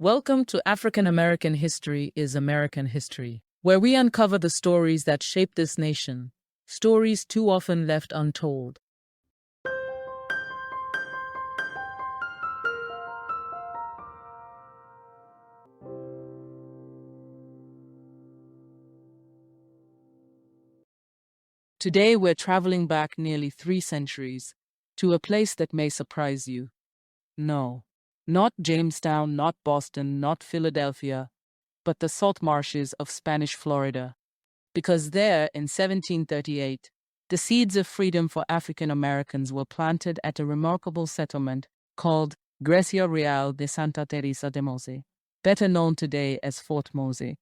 Welcome to African American History is American History, where we uncover the stories that shape this nation, stories too often left untold. Today we're traveling back nearly 3 centuries to a place that may surprise you. No, not Jamestown, not Boston, not Philadelphia, but the salt marshes of Spanish Florida. Because there, in 1738, the seeds of freedom for African Americans were planted at a remarkable settlement called Gracia Real de Santa Teresa de Mose, better known today as Fort Mose.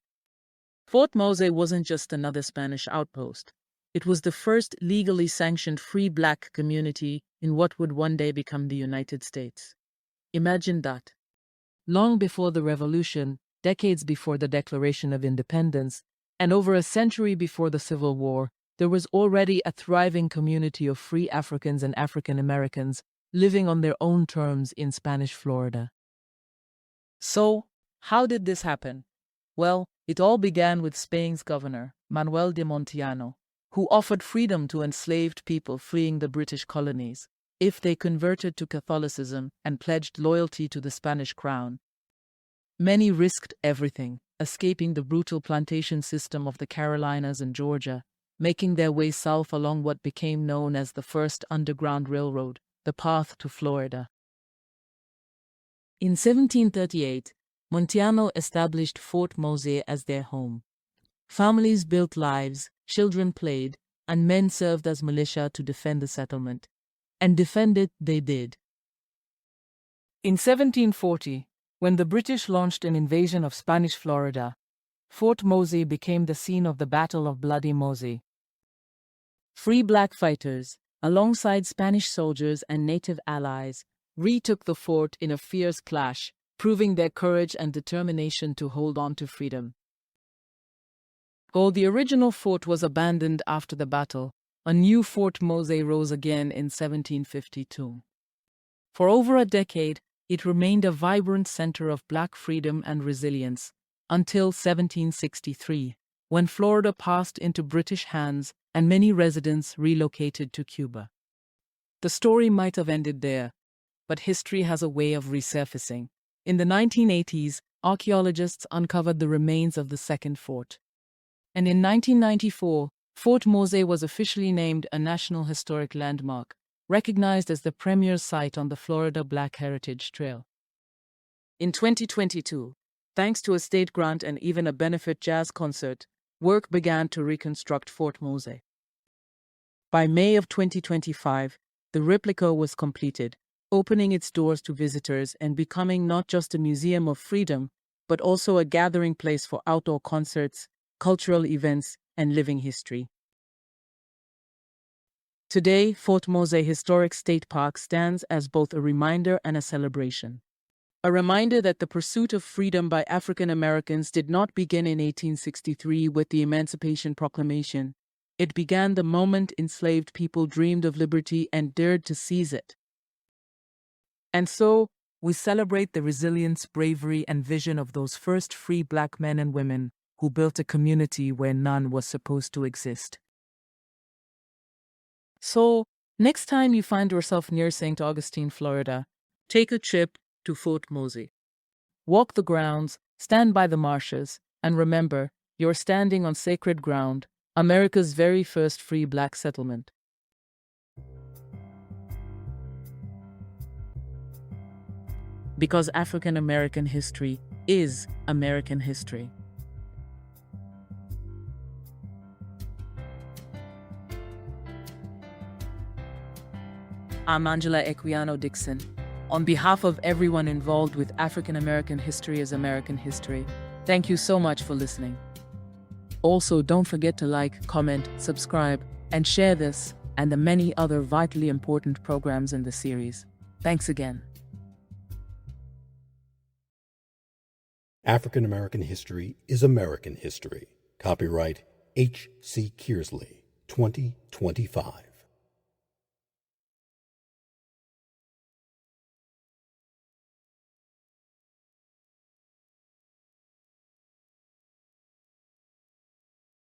Fort Mose wasn't just another Spanish outpost. It was the first legally sanctioned free black community in what would one day become the United States. Imagine that. Long before the Revolution, decades before the Declaration of Independence, and over a century before the Civil War, there was already a thriving community of free Africans and African Americans living on their own terms in Spanish Florida. So, how did this happen? Well, it all began with Spain's governor, Manuel de Montiano, who offered freedom to enslaved people fleeing the British colonies if they converted to Catholicism and pledged loyalty to the Spanish crown. Many risked everything, escaping the brutal plantation system of the Carolinas and Georgia, making their way south along what became known as the first Underground Railroad, the path to Florida. In 1738, Montiano established Fort Mose as their home. Families built lives, children played, and men served as militia to defend the settlement. And defend it they did. In 1740, when the British launched an invasion of Spanish Florida, Fort Mose became the scene of the Battle of Bloody Mose. Free black fighters, alongside Spanish soldiers and native allies, retook the fort in a fierce clash, proving their courage and determination to hold on to freedom. Though the original fort was abandoned after the battle, a new Fort Mose rose again in 1752. For over a decade, it remained a vibrant center of black freedom and resilience, until 1763, when Florida passed into British hands and many residents relocated to Cuba. The story might have ended there, but history has a way of resurfacing. In the 1980s, archaeologists uncovered the remains of the second fort. And in 1994, Fort Mose was officially named a National Historic Landmark, recognized as the premier site on the Florida Black Heritage Trail. In 2022, thanks to a state grant and even a benefit jazz concert, work began to reconstruct Fort Mose. By May of 2025, the replica was completed, opening its doors to visitors and becoming not just a museum of freedom, but also a gathering place for outdoor concerts, cultural events, and living history. Today, Fort Mose Historic State Park stands as both a reminder and a celebration. A reminder that the pursuit of freedom by African Americans did not begin in 1863 with the Emancipation Proclamation. It began the moment enslaved people dreamed of liberty and dared to seize it. And so, we celebrate the resilience, bravery, and vision of those first free black men and women who built a community where none was supposed to exist. So, next time you find yourself near St. Augustine, Florida, take a trip to Fort Mose. Walk the grounds, stand by the marshes, and remember, you're standing on sacred ground, America's very first free black settlement. Because African American history is American history. I'm Angela Equiano-Dixon. On behalf of everyone involved with African American History is American History, thank you so much for listening. Also, don't forget to like, comment, subscribe, and share this and the many other vitally important programs in the series. Thanks again. African American History is American History. Copyright H.C. Kearsley, 2025.